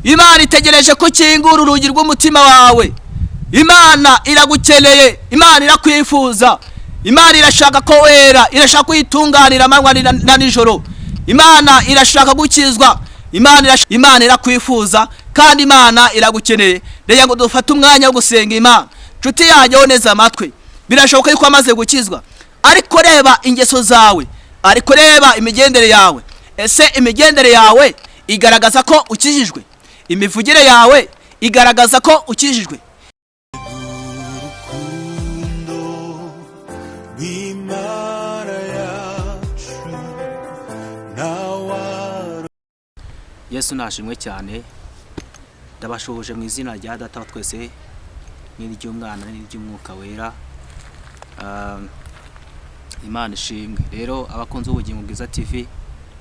Imana itegereje ko kingura urugi rw'umutima wawe. Imana iragukeneye, Imana irakwifuza, Imana irashaka ko wera, irashaka kwitunganira amanywa na nijoro. Imana irashaka gukizwa, Imana irakwifuza kandi Imana iragukeneye. Reka ngo dufate umwanya wo gusenga Imana. Nshuti yanjye neza amatwi, birashoboka yuko amaze gukizwa, ariko reba ingeso zawe, ariko reba imigendere yawe. Ese imigendere yawe igaragaza ko ukijijwe? Imivugire yawe igaragaza ko ukijijwe? Yesu nashimwe cyane. Ndabashoje mu izina rya Data wa twese n'iry'Umwana n'iry'Umwuka wera. Imana ishimwe. Rero abakunzi b'ubugingo bwiza TV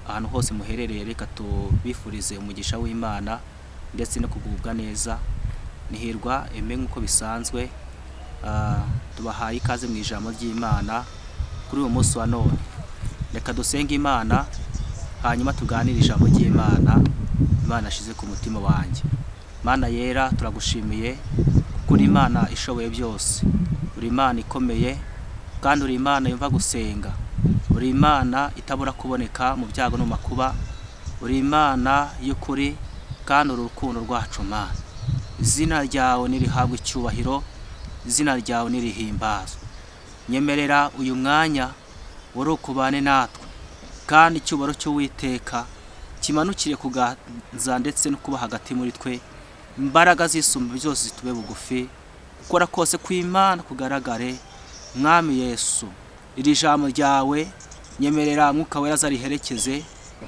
ahantu hose muherereye, reka tubifurize umugisha w'Imana ndetse no kugubwa neza. Nihirwa nk'uko bisanzwe, tubahaye ikaze mu ijambo ry'Imana kuri uyu munsi wa none. Reka dusenge Imana hanyuma tuganire ijambo ry'Imana Imana ashize ku mutima wanjye. Mana yera, turagushimiye kuko uri Imana ishoboye byose, uri Imana ikomeye kandi uri Imana yumva gusenga, uri Imana itabura kuboneka mu byago no makuba, uri Imana y'ukuri kandi uri urukundo rwacu Mana. Izina ryawe nirihabwe icyubahiro, izina ryawe nirihimbazwe. Nyemerera uyu mwanya wari ukubane natwe kandi icyubahiro cy'Uwiteka kimanukire kuganza ndetse no kuba hagati muri twe. Imbaraga z'isumba byose zitube bugufi, gukora kose kw'Imana kugaragare. Mwami Yesu, iri jambo ryawe nyemerera Mwuka wera azariherekeze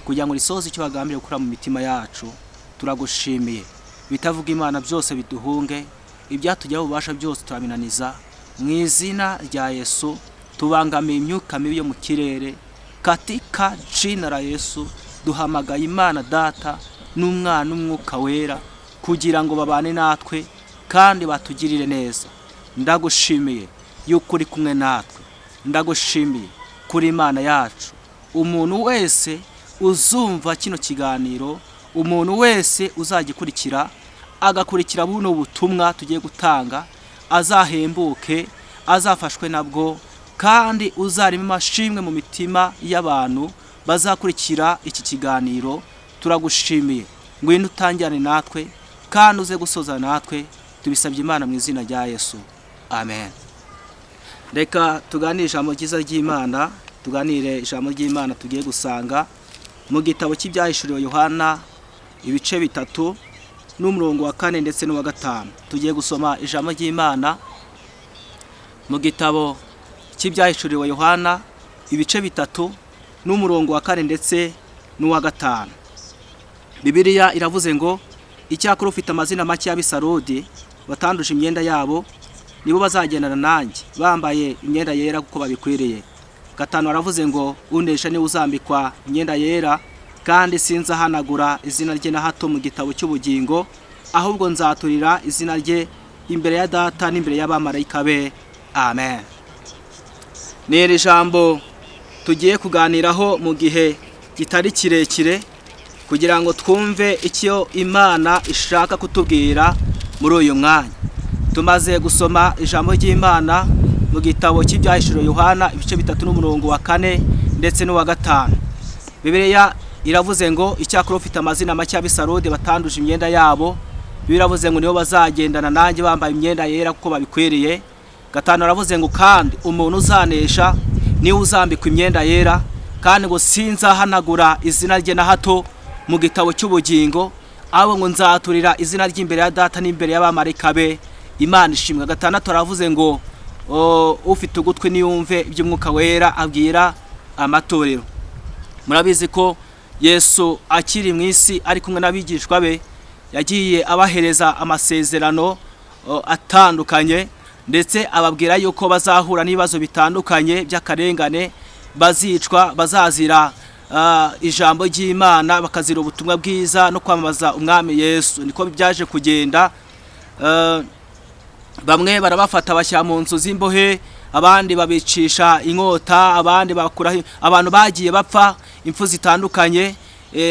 kugira ngo risoze icyo wagambiriye gukora mu mitima yacu. Turagushimiye. Bitavuga Imana byose biduhunge, ibyatujyaho ububasha byose turabinaniza mu izina rya Yesu. Tubangamiye imyuka mibi yo mu kirere katika jina la Yesu. Duhamagaye Imana Data n'Umwana n'Umwuka wera kugira ngo babane natwe kandi batugirire neza. Ndagushimiye yuko uri kumwe natwe, ndagushimiye kuri Imana yacu. Umuntu wese uzumva kino kiganiro, umuntu wese uzagikurikira agakurikira buno butumwa tugiye gutanga, azahembuke, azafashwe nabwo kandi uzarimo amashimwe mu mitima y'abantu bazakurikira iki kiganiro. Turagushimiye, ngwino utangirane natwe kandi uze gusoza natwe. Tubisabye Imana mu izina rya Yesu, amen. Reka tuganire ijambo ryiza ry'Imana, tuganire ijambo ry'Imana tugiye gusanga mu gitabo cy'ibyahishuriwe Yohana ibice 3 n'umurongo wa 4 ndetse n'uwa 5. Tugiye gusoma ijambo ry'Imana mu gitabo cy'ibyahishuriwe Yohana ibice 3 n'umurongo wa 4 ndetse n'uwa 5. Bibiliya iravuze ngo, icyakora ufite amazina make y'abisarudi batanduje imyenda yabo, nibo bazagendana nanjye bambaye imyenda yera kuko babikwiriye. 5 aravuze ngo, unesha ni uzambikwa imyenda yera, kandi sinzahanagura izina rye na hato mu gitabo cy'ubugingo, ahubwo nzaturira izina rye imbere ya Data n'imbere y'abamarayika be. Amen. Ni jambo tugiye kuganiraho mu gihe kitari kirekire kugira ngo twumve icyo Imana ishaka kutubwira muri uyu mwanya. Tumaze gusoma ijambo ry'Imana mu gitabo cy'ibyahishuriwe Yohana ibice 3 n'umurongo wa 4 ndetse n'uwa 5. Bibiliya iravuze ngo, icyakora ufite amazina make y'abisarudi batanduje imyenda yabo, biravuze ngo nibo bazagendana nanjye bambaye imyenda yera kuko babikwiriye. 5 aravuze ngo, kandi umuntu uzanesha ni uzambikwa imyenda yera, kandi ngo sinzahanagura izina rye na hato mu gitabo cy'ubugingo, abo ngo nzaturira izina rye imbere ya Data n'imbere y'abamarayika be. Imana ishimwe. 6 aravuze ngo, ufite ugutwi niyumve iby'Umwuka wera abwira amatorero. Murabizi ko Yesu akiri mu isi ari kumwe n'abigishwa be, yagiye abahereza amasezerano atandukanye, ndetse ababwira yuko bazahura n'ibibazo bitandukanye by'akarengane, bazicwa, bazazira ijambo ry'Imana, bakazira ubutumwa bwiza no kwamamaza Umwami Yesu. Niko byaje kugenda. Bamwe barabafata bashyira mu nzu z'imbohe, abandi babicisha inkota, abandi bakuraho. Abantu bagiye bapfa impfu zitandukanye.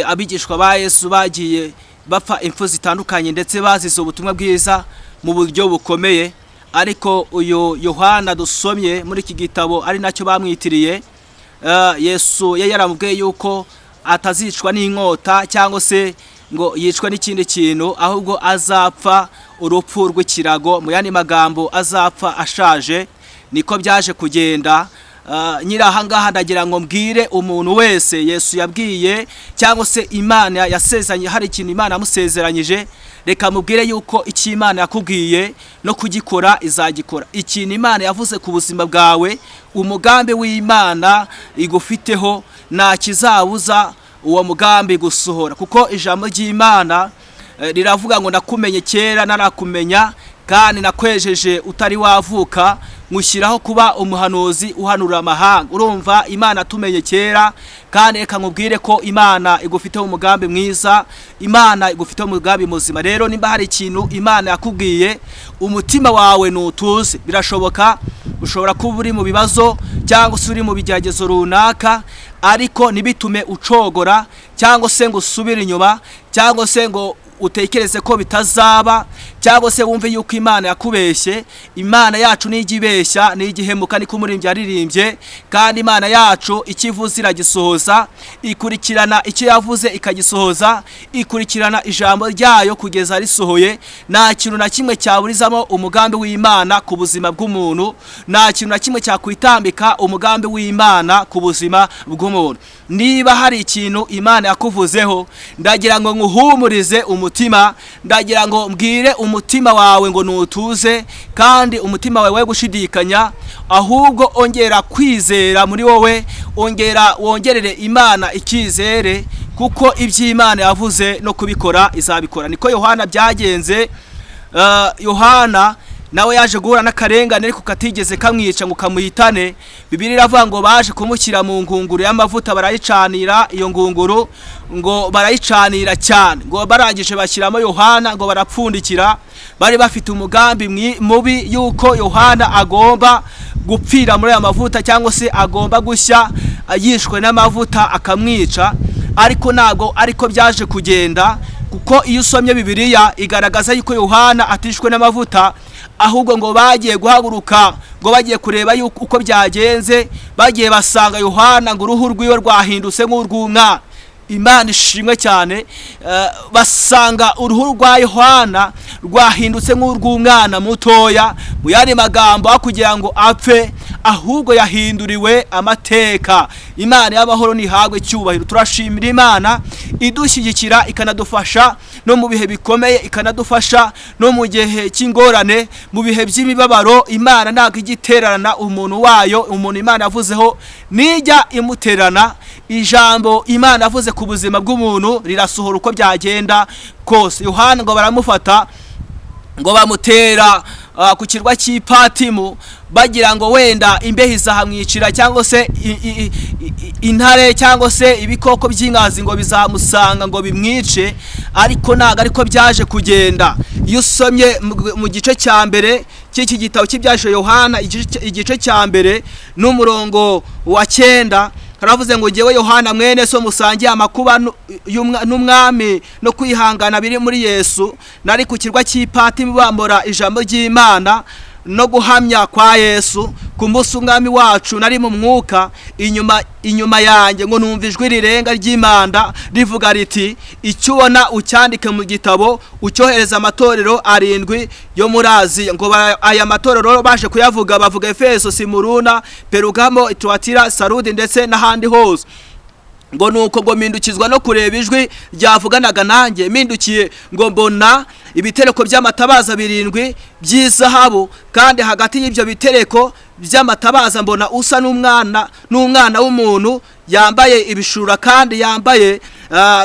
Abigishwa ba Yesu bagiye bapfa impfu zitandukanye ndetse bazize ubutumwa bwiza mu buryo bukomeye. Ariko uyu Yohana dusomye muri iki gitabo ari nacyo bamwitiriye, Yesu yaramubwiye yuko atazicwa n'inkota cyangwa se ngo yicwa n'ikindi kintu, ahubwo azapfa urupfu rw'ikirago, mu yandi magambo azapfa ashaje. Niko byaje kugenda. Nyiraha ngaha ndagira ngo mbwire umuntu wese Yesu yabwiye cyangwa se Imana yasezeranye, hari ikintu Imana yamusezeranyije, reka mubwire yuko iki Imana yakubwiye no kugikora izagikora. Ikintu Imana yavuze ku buzima bwawe, umugambi w'Imana igufiteho nta kizabuza uwo mugambi gusohora, kuko ijambo ry'Imana riravuga ngo nakumenye kera narakumenya kandi nakwejeje utari wavuka, ngushyiraho kuba umuhanuzi uhanura amahanga. Urumva Imana tumenye kera, kandi reka nkubwire ko Imana igufiteho umugambi mwiza, Imana igufiteho umugambi muzima. Rero nimba hari ikintu Imana yakubwiye, umutima wawe nutuze. Birashoboka ushobora kuba uri mu bibazo cyangwa se uri mu bigeragezo runaka, ariko nibitume ucogora cyangwa se ngo usubire inyuma cyangwa se ngo utekereze ko bitazaba cyangwa se wumve yuko Imana yakubeshye. Imana yacu ni igibeshya, ni igihemuka, niko umuririmbyi yaririmbye. Kandi Imana yacu ikivuze iragisohoza, ikurikirana icyo yavuze ikagisohoza, ikurikirana ijambo ryayo kugeza risohoye. Nta kintu na kimwe cyaburizamo umugambi w'Imana ku buzima bw'umuntu, nta kintu na kimwe cyakwitambika umugambi w'Imana ku buzima bw'umuntu. Niba hari ikintu Imana yakuvuzeho, ndagira ngo nguhumurize umutima, ndagira ngo mbwire umutima wawe ngo nutuze, kandi umutima wawe we gushidikanya, ahubwo ongera kwizera muri wowe, wongerere Imana ikizere, kuko iby'Imana yavuze no kubikora izabikora. Niko Yohana byagenze. Yohana nawe yaje guhura n'akarengane ariko katigeze kamwica ngo kamuhitane. Bibiliya iravuga ngo baje kumushyira mu ngunguru y'amavuta barayicanira, iyo ngunguru ngo barayicanira cyane, ngo barangije bashyiramo Yohana ngo barapfundikira. Bari bafite umugambi mubi yuko Yohana agomba gupfira muri aya mavuta cyangwa se agomba gushya yishwe n'amavuta akamwica. Ariko ntabwo ariko byaje kugenda, kuko iyo usomye Bibiliya igaragaza yuko Yohana atishwe n'amavuta, ahubwo ngo bagiye guhaguruka ngo bagiye kureba yuko uko byagenze, bagiye basanga Yohana ngo uruhu rwiwe rwahindutse nk'urw'umwana. Imana ishimwe cyane. Basanga uruhu rwa Yohana rwahindutse nk'urw'umwana mutoya, mu yandi magambo aho kugira ngo apfe, ahubwo yahinduriwe amateka. Imana y'amahoro nihabwe icyubahiro. Turashimira Imana idushyigikira ikanadufasha no mu bihe bikomeye, ikanadufasha no mu gihe cy'ingorane, mu bihe by'imibabaro. Imana ntabwo igiterana umuntu wayo, umuntu Imana yavuzeho nijya imuterana. Ijambo Imana yavuze ku buzima bw'umuntu rirasohora uko byagenda kose. Yohana ngo baramufata ngo bamutera ku kirwa cy'Ipatimu, bagira ngo wenda imbeho izahamwicira cyangwa se intare cyangwa se ibikoko by'inkazi ngo bizamusanga ngo bimwice. Ariko ntabwo ariko byaje kugenda. Iyo usomye mu gice cya mbere cy'iki gitabo cy'ibyaje Yohana, igice cya mbere n'umurongo wa 9, haravuze ngo ngewe Yohana mwene so musangiye amakuba n'umwami no kwihangana biri muri Yesu, nari ku kirwa cy'Ipatimu bambora ijambo ry'Imana no guhamya kwa Yesu. Ku munsi umwami wacu nari mu mwuka, inyuma yanjye ngo numva ijwi rirenga ry'Imana rivuga riti, icyo ubona ucyandike mu gitabo ucyohereza amatorero 7 yo muri Aziya. Ngo aya matorero baje kuyavuga, bavuga Efeso, Simuruna, Perugamo, Tuatira, Sarudi ndetse n'ahandi hose. Ngo nuko ngo mindukizwa no kureba ijwi ryavuganaga nanjye, mindukiye ngo mbona ibitereko by'amatabaza 7 by'izahabu, kandi hagati y'ibyo bitereko by'amatabaza mbona usa n'umwana w'umuntu yambaye ibishura kandi yambaye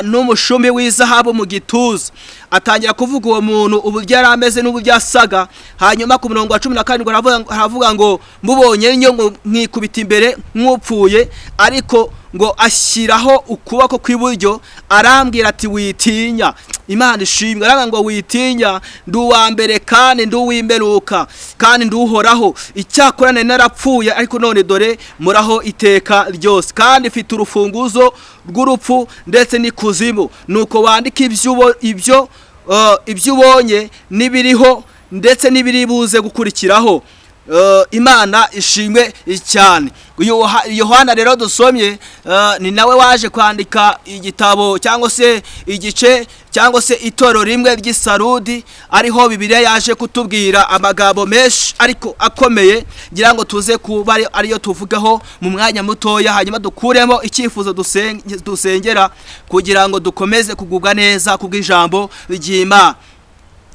n'umushumi w'izahabu mu gituza. Atangira kuvuga uwo muntu uburyo yari ameze n'uburyo yasaga. Hanyuma ku murongo wa 17 haravuga ngo mubonye nyo nkikubita imbere nk'upfuye, ariko ngo ashyiraho ukuboko kw'iburyo arambwira ati witinya. Imana ishimwe. Aravuga ngo witinya mutinya, ndi uwa mbere kandi ndi uw'imperuka kandi ndi uhoraho. Icyakora nari narapfuye, ariko none dore muraho iteka ryose, kandi mfite urufunguzo rw'urupfu ndetse n'ikuzimu. Nuko wandika ibyo ubonye n'ibiriho ndetse n'ibiri buze gukurikiraho. Imana ishimwe cyane. Yohana rero dusomye ni nawe waje kwandika igitabo cyangwa se igice cyangwa se itoro rimwe ry'Isarudi, ariho Bibiliya yaje kutubwira amagambo menshi ariko akomeye, ngira ngo tuze kuba ariyo tuvugaho mu mwanya mutoya, hanyuma dukuremo icyifuzo dusengera kugira ngo dukomeze kugubwa neza kubw'ijambo ry'Imana.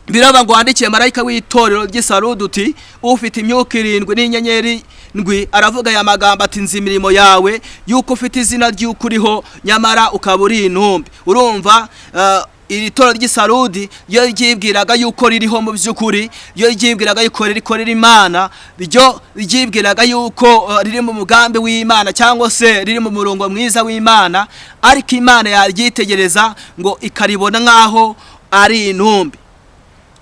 Biraba ngo wandikiye marayika w'itorero ry'Isarudi uti, ufite imyuka 7 n'inyenyeri 7, aravuga aya magambo ati, nzi imirimo yawe yuko ufite izina ry'ukuriho nyamara ukaba uri intumbi. Urumva iri toro ry'Isarudi yo ryibwiraga yuko ririho mu by'ukuri, yo ryibwiraga yuko rikorera Imana, ryo ryibwiraga yuko riri mu mugambi w'Imana cyangwa se riri mu murongo mwiza w'Imana, ariko Imana yaryitegereza ngo ikaribona nkaho ari intumbi.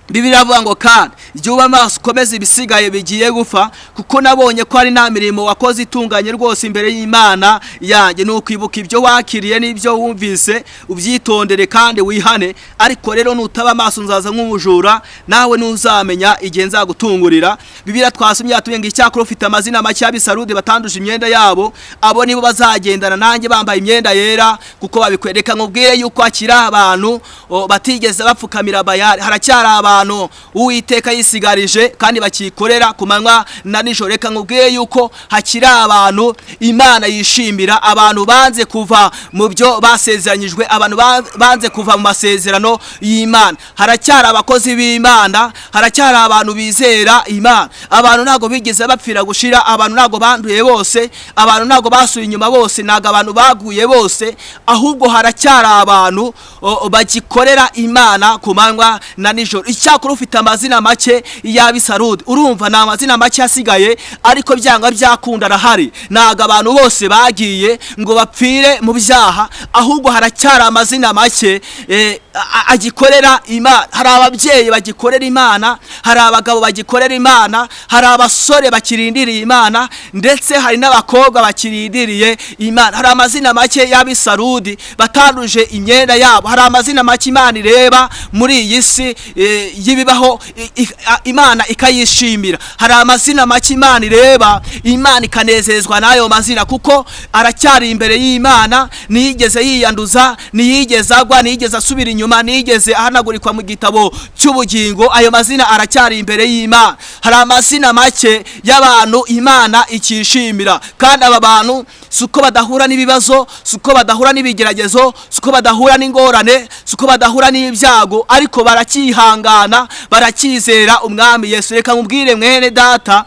Bibiliya avuga ngo kandi jyuba amaso ukomeze ibisigaye bigiye gupfa, kuko nabonye ko ari nta mirimo wakoze itunganye rwose imbere y'Imana yanjye. Nukwibuka ibyo wakiriye n'ibyo wumvise ubyitondere kandi wihane, ariko rero nutaba amaso nzaza nk'umujura, nawe ntuzamenya igihe nzagutungurira. Bibiliya twasomye yatubwiye ngo icyakora ufite amazina make y'Abisarudi batanduje imyenda yabo, abo nibo bazagendana nanjye bambaye imyenda yera, kuko babikwereka. Nkubwire yuko akiri abantu batigeze bapfukamira Bayali, haracyari abantu Uwiteka yisigarije kandi bakikorera ku manywa na nijoro. Reka nkubwire yuko hakiri abantu Imana yishimira, abantu banze kuva mu byo basezeranyijwe, abantu banze kuva mu masezerano y'Imana. Haracyari abakozi b'Imana, haracyari abantu bizera Imana. Abantu ntago bigeze bapfira gushira, abantu ntago banduye bose, abantu ntago basuye inyuma bose, ntago abantu baguye bose, ahubwo haracyari abantu bagikorera Imana ku manywa na nijoro. Icyakora ufite amazina make y'Abisarudi. Urumva na amazina make yasigaye, ariko byanga byakunda arahari. Ntago abantu bose bagiye ngo bapfire mu byaha, ahubwo haracyari amazina make agikorera Imana. Hari ababyeyi bagikorera Imana, hari abagabo bagikorera Imana, hari abasore bakirindiriye Imana, ndetse hari n'abakobwa bakirindiriye Imana. Hari amazina make y'Abisarudi batanduje imyenda yabo. Hari amazina make Imana ireba muri iyi si yibibaho, Imana ikayishimira. Hari amazina make Imana ireba, Imana ikanezezwa nayo mazina, kuko aracyari imbere y'Imana. Niyigeze yiyanduza, niyigeze agwa, niyigeze asubira inyuma, niyigeze ahanagurikwa mu gitabo cy'ubugingo. Ayo mazina aracyari imbere y'Imana. Hari amazina make y'abantu Imana ikishimira, kandi aba bantu suko badahura n'ibibazo, suko badahura n'ibigeragezo, suko badahura n'ingorane, suko badahura n'ibyago, ariko barakihangana, barakizera umwami Yesu. Reka nkubwire mwene data,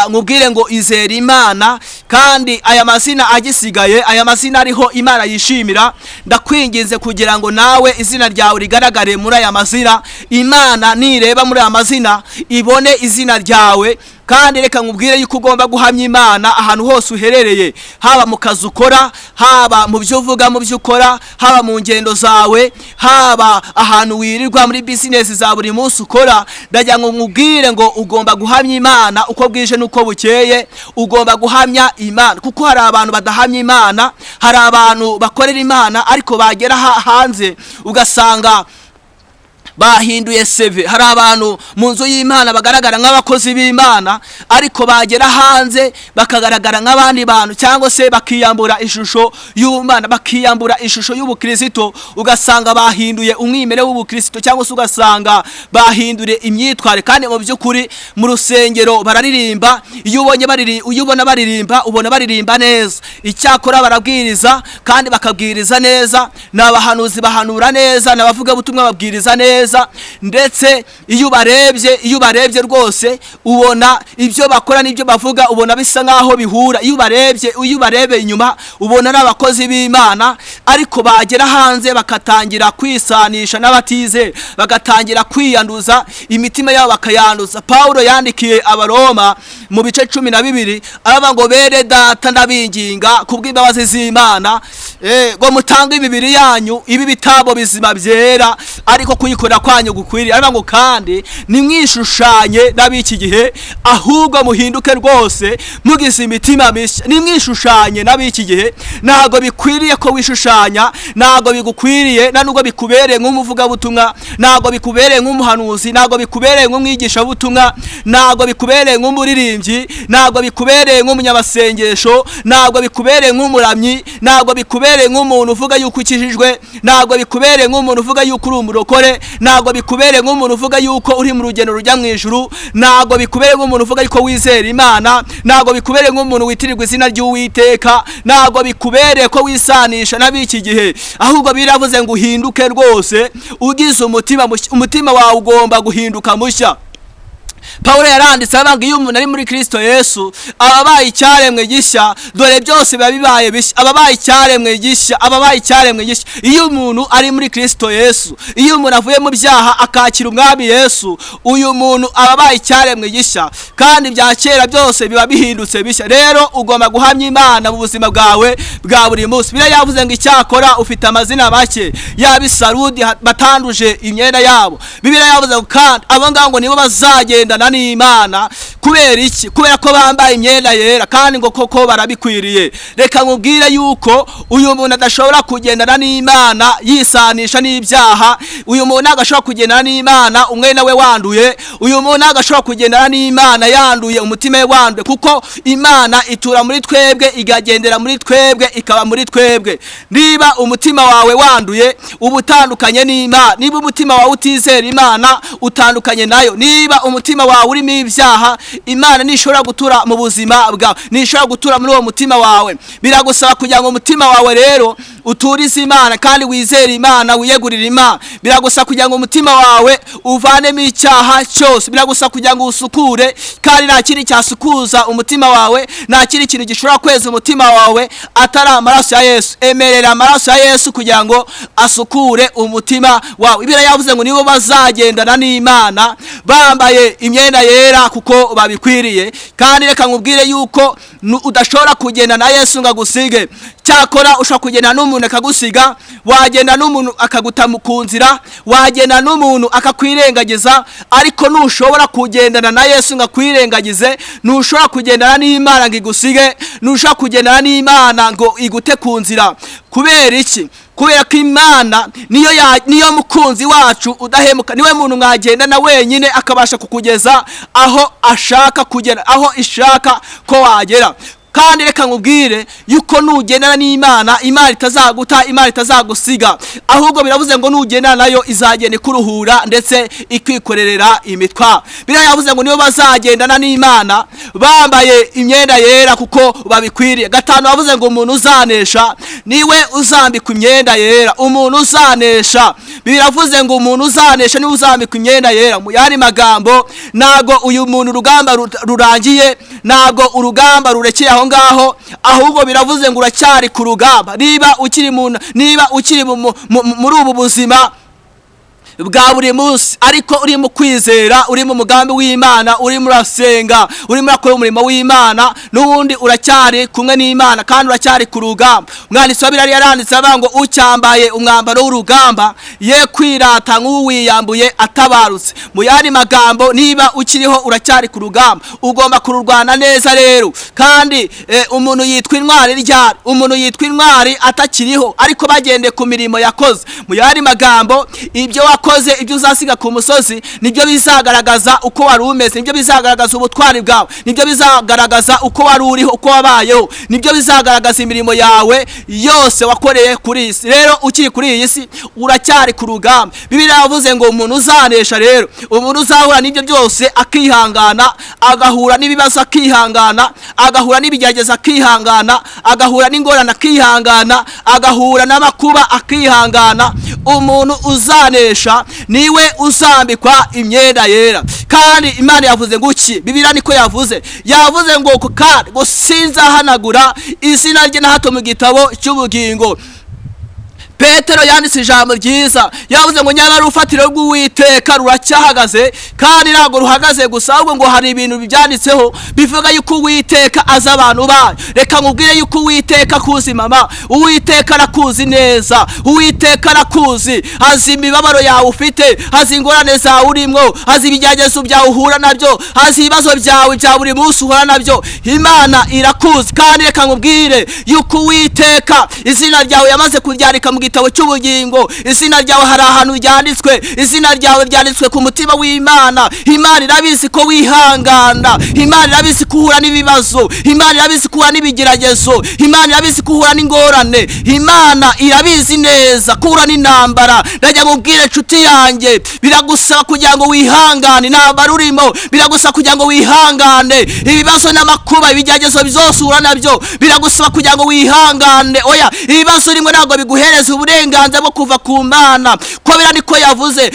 nkubwire ngo izera Imana, kandi aya mazina agisigaye, aya mazina ariho Imana yishimira. Ndakwinginze kugira ngo nawe izina ryawe rigaragare muri aya mazina. Imana nireba muri aya mazina ibone izina ryawe. Kandi reka nkubwire yuko ugomba guhamya Imana ahantu hose uherereye, haba mu kazi ukora, haba mu byo uvuga, mu byo ukora, haba mu ngendo zawe, haba ahantu wirirwa muri business za buri munsi ukora. Ndagira ngo nkubwire ngo ugomba guhamya Imana uko bwije nuko bukeye. Ugomba guhamya Imana, kuko hari abantu badahamya Imana. Hari abantu bakorera Imana ariko bagera hanze ugasanga bahinduye CV. Hari abantu mu nzu y'Imana bagaragara nk'abakozi b'Imana, ariko bagera hanze bakagaragara nk'abandi bantu, cyangwa se bakiyambura ishusho y'Imana, bakiyambura ishusho y'ubukristo, ugasanga bahinduye umwimere w'ubukristo, cyangwa se ugasanga bahindure imyitware. Kandi mu by'ukuri mu rusengero bararirimba, iyo ubona baririmba ubona baririmba neza. Icyakora barabwiriza kandi bakabwiriza neza, n'abahanuzi bahanura neza, n'abavuga butumwa babwiriza neza, ndetse iyo ubarebye rwose ubona ibyo bakora n'ibyo bavuga ubona bisa nkaho bihura. Iyo ubarebye inyuma ubona ari abakozi b'Imana, ariko bagera hanze bakatangira kwisanisha n'abatize, bagatangira kwiyanduza, imitima yabo bakayanduza. Paulo yandikiye Abaroma mu bice 12 aravuga ngo bere data ndabinginga kubw'imbabazi z'Imana ngo mutange imibiri yanyu ibi bitabo bizima byera, ariko kuyikora kwihindura kwanyu gukwiriye. Ariko ngo kandi nimwishushanye n'abiki gihe, ahubwo muhinduke rwose mugize imitima mishya. Nimwishushanye n'abiki gihe, ntago bikwiriye ko wishushanya, ntago bigukwiriye, na nubwo bikubereye nk'umuvuga butumwa, ntago bikubereye nk'umuhanuzi, ntago bikubereye nk'umwigisha butumwa, ntago bikubereye nk'umuririmbyi, ntago bikubereye nk'umunyamasengesho, ntago bikubereye nk'umuramyi, ntago bikubereye nk'umuntu uvuga yuko ukijijwe, ntago bikubereye nk'umuntu uvuga yuko uri umurokore, ntago bikubereye nk'umuntu uvuga yuko uri mu rugendo rujya mu ijuru, ntago bikubereye nk'umuntu uvuga yuko wizera Imana, ntago bikubereye nk'umuntu witirirwa izina ry'Uwiteka, ntago bikubereye ko wisanisha n'abiki gihe, ahubwo biravuze ngo uhinduke rwose ugize umutima mushya. Umutima wawe ugomba guhinduka mushya. Paulo yaranditse abanga iyo umuntu ari muri Kristo Yesu ababaye icyaremwe gishya, dore byose biba bibaye bishya. Ababaye icyaremwe gishya, ababaye icyaremwe gishya iyo umuntu ari muri Kristo Yesu, iyo umuntu avuye mu byaha akakira umwami Yesu, uyu muntu ababaye icyaremwe gishya, kandi bya kera byose biba bihindutse bishya. Rero ugomba guhamya Imana mu buzima bwawe bwa buri munsi. Bibiliya yavuze ngo icyakora ufite amazina make y'abisarudi batanduje imyenda yabo. Bibiliya yavuze ngo kandi abo ngabo nibo bazagenda n'Imana. Kubera iki? Kubera ko bambaye imyenda yera, kandi ngo koko barabikwiriye. Reka nkubwire yuko uyu muntu adashobora kugendana n'Imana yisanisha n'ibyaha. Uyu muntu agashobora kugendana n'Imana umwenda we wanduye. Uyu muntu agashobora kugendana n'Imana yanduye, umutima we wanduye, kuko Imana itura muri twebwe, igagendera muri twebwe, ikaba muri twebwe. Niba umutima wawe wanduye, ubutandukanye n'Imana. Niba umutima wawe utizera Imana, utandukanye nayo. Niba umutima wawe urimo ibyaha, Imana nishobora gutura mu buzima bwawe, nishobora gutura muri uwo mutima wawe. Biragusaba kugira ngo umutima wawe rero uturize Imana kandi wizere Imana, wiyegurire Imana. Biragusaba kugira ngo umutima wawe uvanemo icyaha cyose. Biragusaba kugira ngo usukure, kandi nta kindi cyasukuza umutima wawe, nta kindi kintu gishobora kweza umutima wawe atari amaraso ya Yesu. Emerera amaraso ya Yesu kugira ngo asukure umutima wawe. Bibiliya yavuze ngo nibo bazagendana n'Imana bambaye imyenda yera kuko babikwiriye. Kandi reka nkubwire yuko udashobora kugenda na Yesu ngo agusige. Cyakora ushobora kugenda n'umuntu akagusiga, wagenda n'umuntu akaguta ku nzira, wagenda n'umuntu akakwirengagiza, ariko nushobora kugendana na Yesu ngo akwirengagize, nushobora kugendana n'Imana ngo igusige, nushobora kugendana n'Imana ngo igute ku nzira. Kubera iki? Kubera ko Imana niyo mukunzi wacu udahemuka. Niwe muntu mwagenda na wenyine akabasha kukugeza aho ashaka kugera, aho ishaka ko wagera. Kandi reka nkubwire yuko nugendana n'Imana, Imana itazaguta, Imana itazagusiga, ahubwo biravuze ngo nugendana nayo izagenda ikuruhura ndetse ikwikorerera imitwaro. Bibiliya yavuze ngo nibo bazagendana n'Imana bambaye imyenda yera kuko babikwiriye. Gatanu yavuze ngo umuntu uzanesha niwe uzambika imyenda yera. Umuntu uzanesha, Bibiliya yavuze ngo umuntu uzanesha niwe uzambika imyenda yera. Mu yandi magambo, nago uyu muntu urugamba rurangiye, nago urugamba rurekeye aho ngaho, ahubwo biravuze ngo uracyari ku rugamba. Niba ukiri muri ubu buzima bwa buri munsi, ariko uri mu kwizera, uri mu mugambi w'Imana, uri murasenga, uri murakora umurimo w'Imana, n'ubundi uracyari kumwe n'Imana kandi uracyari ku rugamba. Umwanditsi wa Bibiliya yaranditse avuga ngo ucyambaye umwambaro w'urugamba ye kwirata nk'uwiyambuye atabarutse. Mu yandi magambo, niba ukiriho uracyari ku rugamba, ugomba kururwana neza rero. Kandi umuntu yitwa intwari ryari? Umuntu yitwa intwari atakiriho, ariko bagendeye ku mirimo yakoze. Mu yandi magambo, ibyo wakoze, ibyo uzasiga ku musozi, nibyo bizagaragaza uko wari umeze, nibyo bizagaragaza ubutwari bwawe, nibyo bizagaragaza uko wari uriho, uko wabayeho, nibyo bizagaragaza imirimo yawe yose wakoreye kuri iyi si. Rero ukiri kuri iyi si uracyari ku rugamba. Bibiliya yavuze ngo umuntu uzanesha rero, umuntu uzahura n'ibyo byose akihangana, agahura n'ibibazo akihangana, agahura n'ibigeragezo akihangana, agahura n'ingorane akihangana, agahura n'amakuba akihangana. Umuntu uzanesha niwe uzambikwa imyenda yera. Kandi Imana yavuze ngo iki? Bibiliya niko yavuze. Yavuze ngo kandi ngo sinzahanagura izina rye na hato mu gitabo cy'ubugingo. Petero yanditse ijambo ryiza yavuze ngo nyamara urufatiro rw'Uwiteka ruracyahagaze, kandi ntabwo ruhagaze gusa ahubwo ngo hari ibintu byanditseho bivuga yuko Uwiteka azi abantu bayo. Reka nkubwire yuko Uwiteka akuzi mama, Uwiteka arakuzi neza, Uwiteka arakuzi, azi imibabaro yawe ufite, azi ingorane zawe urimo, azi ibigeragezo byawe uhura nabyo, azi ibibazo byawe bya buri munsi uhura nabyo. Imana irakuzi, kandi reka nkubwire yuko Uwiteka izina ryawe yamaze kuryandika mu gitabo cy'ubugingo. Izina ryawe hari ahantu ryanditswe, izina ryawe ryanditswe ku mutima w'Imana. Imana irabizi ko wihangana, Imana irabizi kuhura n'ibibazo, Imana irabizi kuhura n'ibigeragezo, Imana irabizi kuhura n'ingorane, Imana irabizi neza kuhura n'intambara. Ndajya nkubwire nshuti yanjye, biragusaba kugira ngo wihangane intambara urimo, biragusaba kugira ngo wihangane ibibazo n'amakuba, ibigeragezo byose uhura nabyo, biragusaba kugira ngo wihangane. Oya, ibibazo urimo ntabwo biguhereza uburenganzira bwo kuva ku Mana, ko bira niko yavuze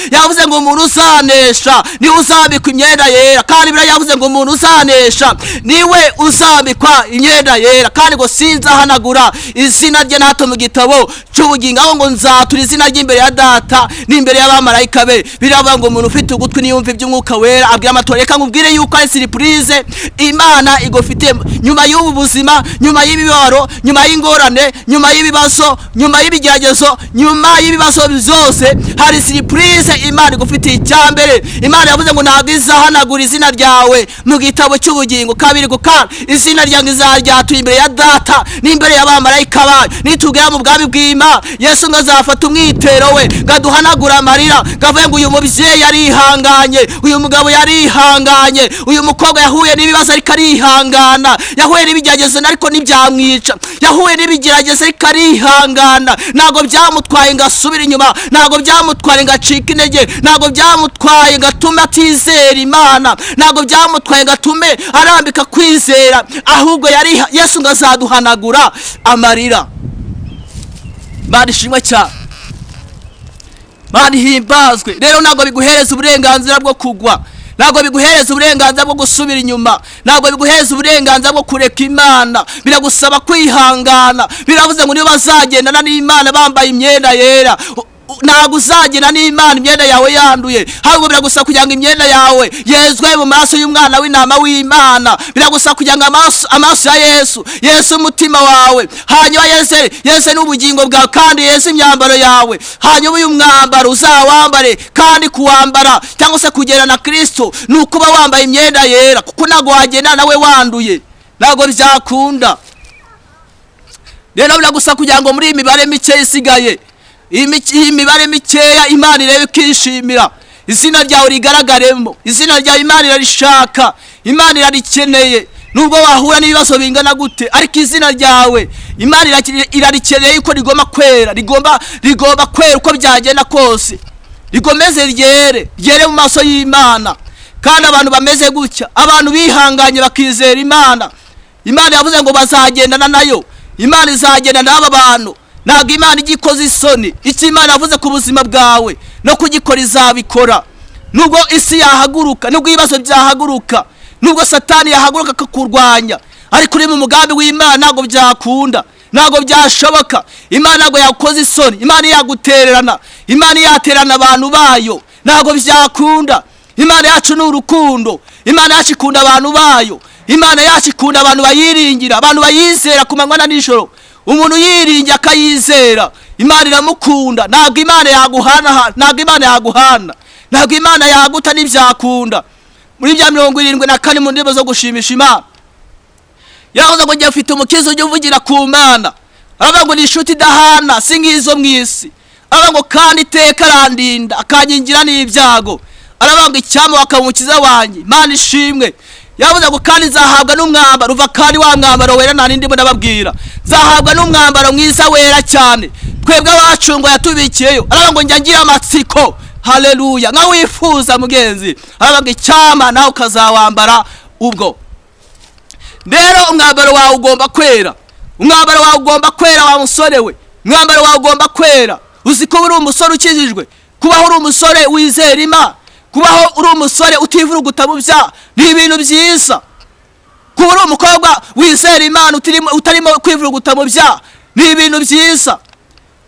ngo umuntu uzanesha niwe uzambikwa imyenda yera, kandi bira yavuze ngo umuntu uzanesha niwe uzambikwa imyenda yera, kandi ngo sinzahanagura izina rye nato mu gitabo cy'ubugingo, aho ngo nzatura izina rye imbere ya Data n'imbere y'abamarayika be. Biravuga ngo umuntu ufite ugutwi niyumve iby'umwuka wera abwira amatorero. Reka nkubwire yuko ari surprise Imana igofite nyuma y'ubu buzima, nyuma y'ibibabaro, nyuma y'ingorane, nyuma y'ibibazo, nyuma y'ibigeragezo, nyuma y'ibibazo byose hari surprise Imana igufitiye. Icyambere, Imana yavuze ngo ntabwo izahanagura izina ryawe mu gitabo cy'ubugingo. Kabiri, gukana izina ryanjye izaryatura imbere ya Data n'imbere y'abamarayika bayo. Nitugera mu bwami bw'Imana, Yesu ngo azafata umwitero we gaduhanagura amarira, gavuye ngo uyu mubyeyi yarihanganye, uyu mugabo yarihanganye, uyu mukobwa yahuye n'ibibazo ariko arihangana, yahuye n'ibigeragezo ariko ntibyamwica, yahuye n'ibigeragezo ariko arihangana. Ntabwo byamutwaye ngo asubire inyuma, ntabwo byamutwaye ngo acike intege, ntabwo byamutwaye ngo atume atizera Imana, ntabwo byamutwaye ngo atume arambika kwizera, ahubwo yari Yesu ngo azaduhanagura amarira. Imana ishimwe cyane, Imana ihimbazwe. Rero ntabwo biguhereza uburenganzira bwo kugwa, ntabwo biguhereza uburenganzira bwo gusubira inyuma, ntabwo biguhereza uburenganzira bwo kureka Imana. Biragusaba kwihangana. Biravuze ngo niyo bazagendana n'Imana bambaye imyenda yera, ntabwo uzagenda n'Imana imyenda yawe yanduye, ahubwo biragusaba kugira ngo imyenda yawe yezwe mu maso y'umwana w'intama w'Imana. Biragusaba kugira ngo amaso ya Yesu umutima wawe, hanyuma yeze n'ubugingo bwawe, kandi yeze imyambaro yawe. Hanyuma uyu mwambaro uzawambare, kandi kuwambara cyangwa se kugenda na Kristo ni ukuba wambaye imyenda yera, kuko ntabwo wagenda nawe wanduye, ntabwo byakunda. Rero biragusaba kugira ngo muri iyi mibare mike isigaye, iyi mibare mikeya Imana irebe ikishimira, izina ryawe rigaragaremo. Izina ryawe Imana irarishaka, Imana irarikeneye. Nubwo wahura n'ibibazo bingana gute, ariko izina ryawe Imana irarikeneye yuko rigomba kwera, rigomba kwera uko byagenda kose, rigomeze ryere mu maso y'Imana. Kandi abantu bameze gutya, abantu bihanganye bakizera Imana, Imana yavuze ngo bazagendana nayo, Imana izagendana n'aba bantu. Ntabwo Imana igikoze isoni. Icyo Imana yavuze ku buzima bwawe no kugikora izabikora. Nubwo isi yahaguruka, nubwo ibibazo byahaguruka, nubwo Satani yahaguruka akakurwanya, ariko uri mu mugambi w'Imana ntabwo byakunda, ntabwo byashoboka. Imana ntabwo yakoze isoni, Imana yagutererana, Imana yaterana abantu bayo, ntabwo byakunda. Imana yacu ni urukundo, Imana yacu ikunda abantu bayo, Imana yacu ikunda abantu bayiringira, abantu bayizera ku manywa na nijoro. Umuntu yiringira akayizera, Imana iramukunda. Ntabwo Imana yaguhana, ntabwo Imana yaguhana, ntabwo Imana yaguta n'ibyakunda. Muri bya 74 mu ndimo zo gushimisha Imana, yavuze ngo njye mfite umukiza ujya uvugira ku Mana, aravuga ngo ni inshuti idahana, si nk'izo mu isi. Aravuga ngo kandi iteka arandinda, akankingira n'ibyago. Aravuga ngo icyampa bakaba umukiza wanjye. Imana ishimwe. Yavuze ngo kandi nzahabwa n'umwambaro uva, kandi wa mwambaro wera nta nindi ndababwira, nzahabwa n'umwambaro mwiza wera cyane, twebwe abacungwa yatubikiyeyo. Aravuga ngo njya ngira amatsiko, haleluya, nka wifuza mugenzi. Aravuga ngo icyama nawe ukazawambara ubwo. Rero umwambaro wawe ugomba kwera, umwambaro wawe ugomba kwera wa musore we, umwambaro wawe ugomba kwera. Uzi ko uri umusore ukijijwe, kubaho uri umusore wizera Imana, kubaho uri umusore utivuruguta mu byaha ni ibintu byiza. Kuba uri umukobwa wizera Imana utarimo kwivuruguta mu byaha ni ibintu byiza.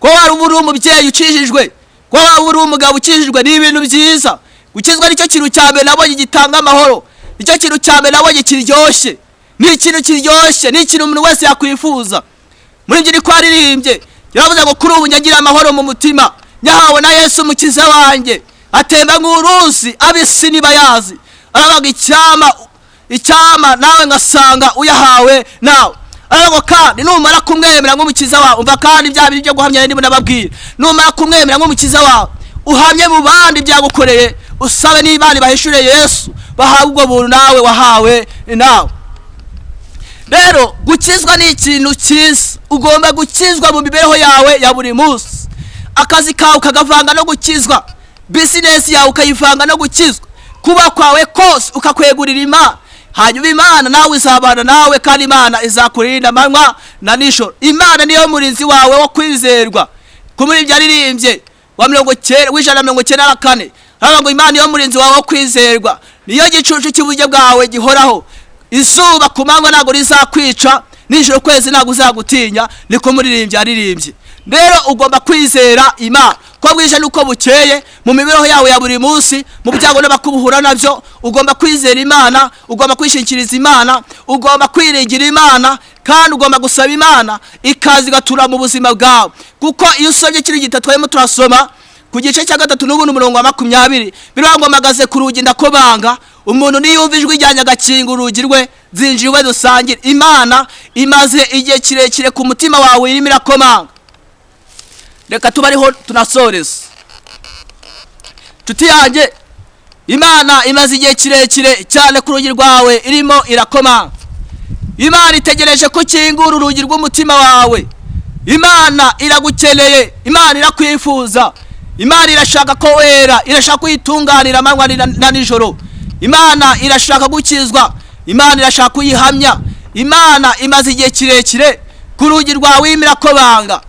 ko wari uri umubyeyi ukijijwe, ko wari uri umugabo ukijijwe, ni ibintu byiza. Gukizwa nicyo kintu cya mbere nabonye gitanga amahoro, nicyo kintu cya mbere nabonye kiryoshye, ni ikintu kiryoshye, ni ikintu umuntu wese yakwifuza. Muri ibyo niko aririmbye, yaravuze ngo kuri ubu nyagira amahoro mu mutima, nyahawe na Yesu umukiza wanjye, atemba nk'uruzi ab'isi ntibayazi. Aravuga icyama nawe ngasanga uyahawe nawe. Aravuga kandi numara kumwemera nk'umukiza wawe, umva kandi bya biri byo guhamya ndimo nababwira, numara kumwemera nk'umukiza wawe uhamye mu bandi byagukoreye, usabe n'Imana bahishure Yesu bahawe ubwo buntu nawe wahawe nawe. Rero gukizwa ni ikintu cyiza, ugomba gukizwa mu mibereho yawe ya buri munsi. Akazi kawe ukagavanga no gukizwa, business yawe ukayivanga no gukizwa, kuba kwawe kose ukakwegurira Imana, hanyuma Imana nawe izabana nawe kandi Imana izakurinda amanywa na nijoro. Imana niyo murinzi wawe wo kwizerwa. Kumuri ibyo aririmbye wa 194 aravuga ngo Imana niyo murinzi wawe wo kwizerwa, niyo gicucu cy'uburyo bwawe gihoraho. Izuba ku manywa ntabwo rizakwica, nijoro kwezi ntabwo uzagutinya, niko muririmbye aririmbye. Rero ugomba kwizera Imana ko bwije nuko bukeye mu mibereho yawe ya buri munsi, mu byago n'abakubuhura nabyo. Ugomba kwizera Imana, ugomba kwishingikiriza Imana, ugomba kwiringira Imana, kandi ugomba gusaba Imana ikazi gatura mu buzima bwawe. Kuko iyo usomye kiri gitatwayemo turasoma ku gice cya 3 n'ubundi umurongo wa 20, birango magaze ku rugi ndakobanga, umuntu niyumva ijwi rya nyagakinga urugi rwe zinjirwe dusangire. Imana imaze igihe kirekire ku mutima wawe irimo irakomanga. Reka tubariho tunasoreza. Tuti yanjye, Imana imaze igihe kirekire cyane ku rugi rwawe irimo irakomanga. Imana itegereje ko kingura urugi rw'umutima wawe. Imana iragukeneye, Imana irakwifuza, Imana irashaka ko wera, irashaka kuyitunganira amanywa na nijoro. Imana irashaka gukizwa, Imana irashaka kuyihamya. Imana imaze igihe kirekire ku rugi rwawe imirakobanga.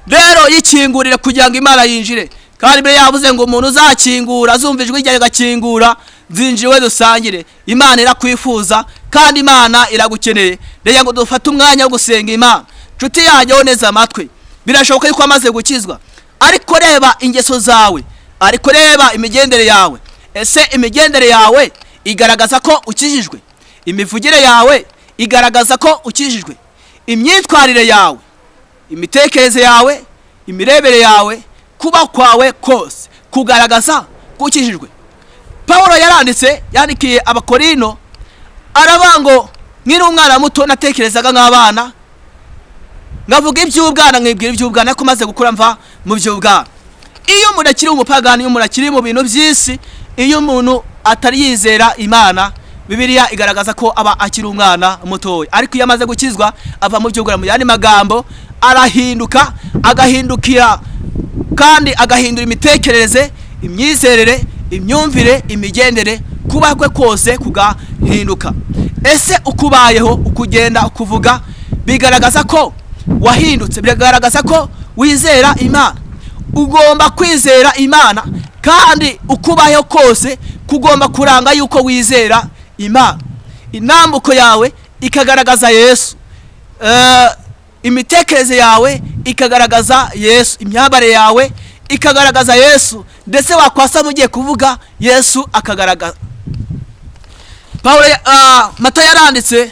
Rero yikingurire kugira ngo Imana yinjire. Kandi be yavuze ngo umuntu uzakingura azumva ijwi ryawe gakingura zinjirwe dusangire. Imana irakwifuza kandi Imana iragukeneye. Rero ngo dufate umwanya wo gusenga Imana. Nshuti yanjye woneza amatwi, birashoboka yuko amaze gukizwa, ariko reba ingeso zawe, ariko reba imigendere yawe. Ese imigendere yawe igaragaza ko ukijijwe? Imivugire yawe igaragaza ko ukijijwe? Imyitwarire yawe, imitekerereze yawe, imirebere yawe, kuba kwawe kose kugaragaza ko ukijijwe? Paulo yandikiye Abakorino aravuga ngo nkiri umwana muto natekerezaga nk'abana, ngavuga iby'ubwana nkibwira iby'ubwana, ko maze gukura mva mu by'ubwana. Iyo umuntu akiri umupagani, iyo umuntu akiri mu bintu by'isi, iyo umuntu atari yizera Imana, Bibiliya igaragaza ko aba akiri umwana mutoya. Ariko iyo amaze gukizwa ava mu by'ubwana, mu yandi magambo arahinduka, agahindukira kandi agahindura imitekerereze, imyizerere, imyumvire, imigendere, kuba kwe kose kugahinduka. Ese ukubayeho, ukugenda, ukuvuga bigaragaza ko wahindutse, bigaragaza ko wizera Imana. Ugomba kwizera Imana kandi ukubayeho kose kugomba kuranga yuko wizera Imana. Inambuko yawe ikagaragaza Yesu, imitekerereze yawe ikagaragaza Yesu, imyambare yawe ikagaragaza Yesu, ndetse wakwasa mugiye kuvuga Yesu akagaragaza. Paulo Mato yaranditse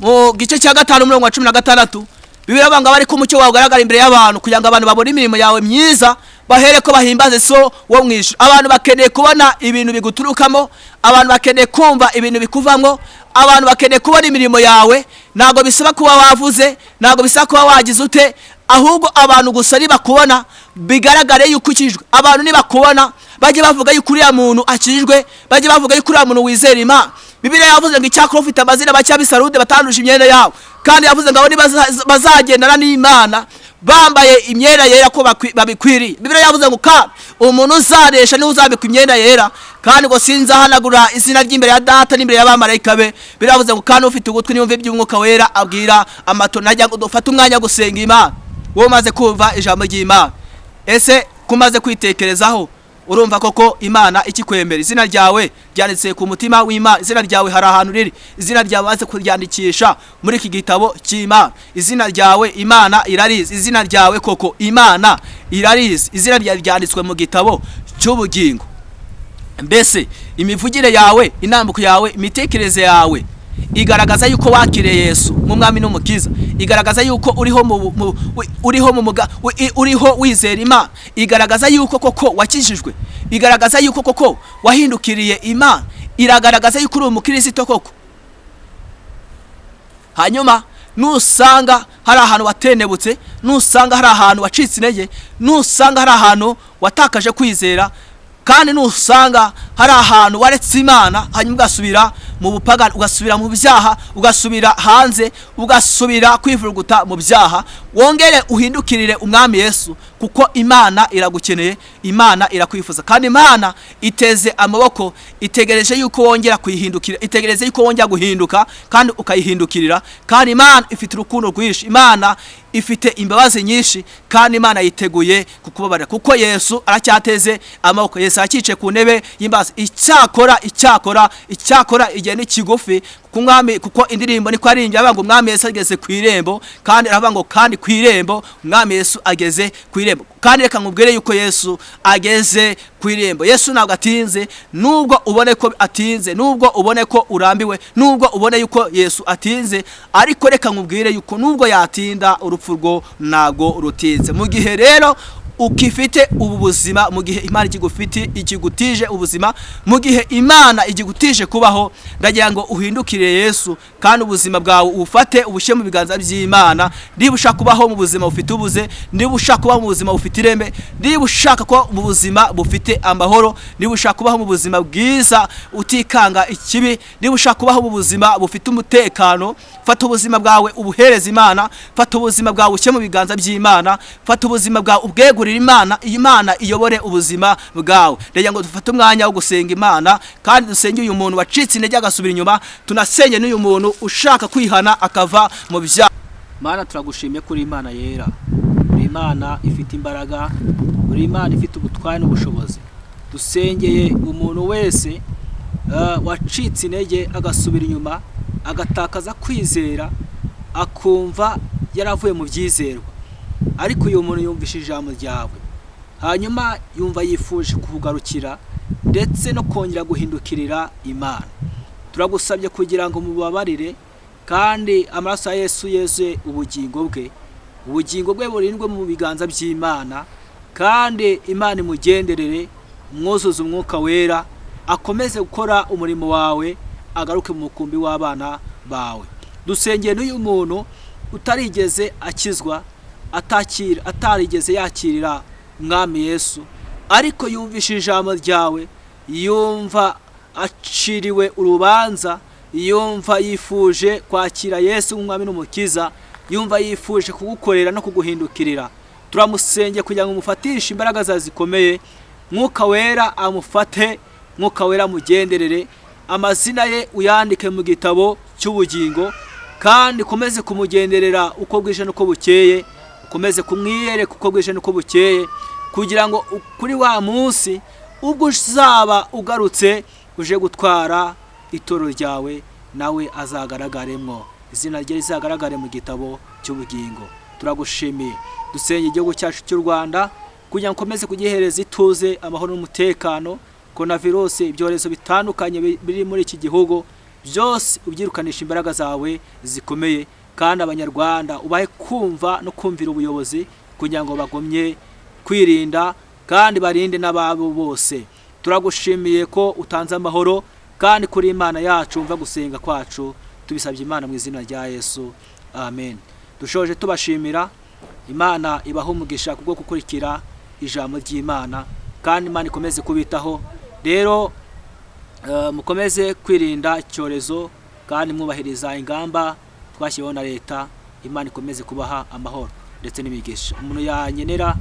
mu gice cya 5 umurongo wa 16, Bibiliya banga bari ko umucyo wawe ugaragara imbere y'abantu kugira ngo abantu babone imirimo yawe myiza, bahere ko bahimbaze so wo mwishu. Abantu bakeneye kubona ibintu biguturukamo, abantu bakeneye kumva ibintu bikuvamo, abantu bakeneye kubona imirimo yawe. Nago bisaba kuba wavuze, nago bisaba kuba wagize ute, ahubwo abantu gusa ni bakubona bigaragare yuko ukijwe. Abantu ni bakubona baje bavuga yuko uriya muntu akijwe, baje bavuga yuko uriya muntu wizera Imana. Bibiliya yavuze ngo icyakora ufite amazina bacyabisarude batanduje imyenda yawe, kandi yavuze ngo abo bazagendana n'Imana bambaye imyenda yera ko babikwiriye. Bibiliya yavuze ngo kandi umuntu uzaresha ni uzambika imyenda yera, kandi ngo sinzahanagura izina ry'imbere ya Data n'imbere y'abamarayika be. Bibiliya yavuze ngo kandi ufite ugutwi niyumve iby'umwuka wera abwira amato. Najya ngo dufate umwanya gusenga Imana, wowe maze kumva ijambo ry'Imana. Ese kumaze kwitekerezaho urumva koko Imana ikikwemera. Izina ryawe ryanditse ku mutima w'Imana, izina ryawe hari ahantu riri, izina ryawe baze kuryandikisha muri iki gitabo cy'Imana. Izina ryawe Imana irarizi, izina ryawe koko Imana irarizi, izina ryawe ryanditswe mu gitabo cy'ubugingo. Mbese imivugire yawe, inambuko yawe, imitekerereze yawe igaragaza yuko wakiriye Yesu mu mwami n'umukiza, igaragaza yuko uriho wizera Imana, igaragaza yuko koko wakijijwe, igaragaza yuko koko wahindukiriye Imana, iragaragaza yuko uri umukristo koko. Hanyuma nusanga hari ahantu watenebutse, nusanga hari ahantu wacitse intege, nusanga hari ahantu watakaje kwizera, kandi nusanga hari ahantu waretse Imana, hanyuma ugasubira mu bupagani, ugasubira mu byaha, ugasubira hanze, ugasubira kwivuruguta mu byaha, wongere uhindukirire umwami Yesu, kuko Imana iragukeneye, Imana irakwifuza, kandi Imana iteze amaboko, itegereje yuko wongera kuyihindukira, itegereje yuko wongera guhinduka kandi ukayihindukirira. Kandi Imana ifite urukundo rwinshi, Imana ifite imbabazi nyinshi, kandi Imana yiteguye kukubabarira, kuko Yesu aracyateze amaboko. Yesu akice ku ntebe y'imbabazi. Icyakora igihe ni kigufi, kuko indirimbo niko arimbye avuga ngo umwami Yesu ageze ku irembo, kandi aravuga ngo kandi ku irembo umwami Yesu ageze ku irembo. Kandi reka nkubwire yuko Yesu ageze ku irembo. Yesu ntabwo atinze, nubwo ubone ko atinze, nubwo ubone ko urambiwe, nubwo ubone yuko Yesu atinze, ariko reka nkubwire yuko nubwo yatinda, urupfu rwo ntabwo rutinze. Mu gihe rero ukifite ubu buzima, mu gihe Imana ikigutije ubuzima, mu gihe Imana igutije kubaho, ndagira ngo uhindukire Yesu, kandi ubuzima bwawe ufate ubushe mu biganza by'Imana. Niba ushaka kubaho mu buzima bufite ubuze, niba ushaka kubaho mu buzima bufite ireme, niba ushaka kubaho mu buzima bufite amahoro, niba ushaka kubaho mu buzima bwiza utikanga ikibi, niba ushaka kubaho mu buzima bufite umutekano, fata ubuzima bwawe ubuhereza Imana, fata ubuzima bwawe ushe mu biganza by'Imana, fata ubuzima bwawe ubwegurire Imana, Imana iyobore ubuzima bwawe. Rega ngo dufate umwanya wo gusenga Imana, kandi dusenge uyu muntu wacitse intege agasubira inyuma, tunasenge n'uyu muntu ushaka kwihana akava mu byaha. Mana, turagushimye kuri Imana yera, uri Imana ifite imbaraga, uri Imana ifite ubutware n'ubushobozi. Dusengeye umuntu wese wacitse intege agasubira inyuma, agatakaza kwizera, akumva yaravuye mu byizerwa, ariko uyu muntu yumvishije ijambo ryawe, hanyuma yumva yifuje kugarukira ndetse no kongera guhindukirira Imana. Turagusabye kugira ngo mubabarire, kandi amaraso ya Yesu yeze ubugingo bwe burindwe mu biganza by'Imana, kandi Imana imugenderere, umwuzuze umwuka wera, akomeze gukora umurimo wawe, agaruke mu mukumbi w'abana bawe. Dusengeye n'uyu muntu utarigeze akizwa, atarigeze yakirira umwami Yesu, ariko yumvishije ijambo ryawe, yumva aciriwe urubanza, yumva yifuje kwakira Yesu nk'umwami n'umukiza, yumva yifuje kugukorera no kuguhindukirira. Turamusenge kugira ngo umufatishe imbaraga zawe zikomeye, mwuka wera amufate, mwuka wera mugenderere, amazina ye uyandike mu gitabo cy'ubugingo, kandi ukomeze kumugenderera uko bwije n'uko bukeye, ukomeze kumwiyereka uko bwije n'uko bukeye, kugira ngo kuri wa munsi ubwo uzaba ugarutse uje gutwara itoro ryawe, nawe azagaragaremo, izina rye rizagaragare mu gitabo cy'ubugingo. Turagushimiye. Dusenge igihugu cyacu cy'u Rwanda kugira ngo ukomeze kugihereza ituze, amahoro n'umutekano. Coronavirus, ibyorezo bitandukanye biri muri iki gihugu, byose ubyirukanisha imbaraga zawe zikomeye, kandi abanyarwanda ubahe kumva no kumvira ubuyobozi kugira ngo bagomye kwirinda kandi barinde n'ababo bose. Turagushimiye ko utanze amahoro, kandi kuri Imana yacu umva gusenga kwacu, tubisabye Imana mu izina rya Yesu, amen. Dushoje tubashimira. Imana ibaho umugisha kubwo gukurikira ijambo ry'Imana, kandi Imana ikomeze kubitaho. Rero mukomeze kwirinda icyorezo, kandi mwubahiriza ingamba twashyiriweho na leta. Imana ikomeze kubaha amahoro ndetse n'imigisha. Umuntu yanyenera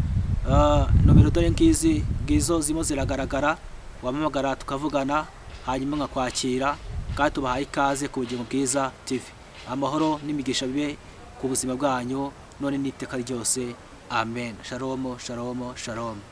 nomero dore ngizo zimo ziragaragara, wamamagara tukavugana, hanyuma nkakwakira, kandi tubahaye ikaze ku Bugingo Bwiza TV. Amahoro n'imigisha bibe ku buzima bwanyu none n'iteka ryose, amen. Shalom, shalom, shalom.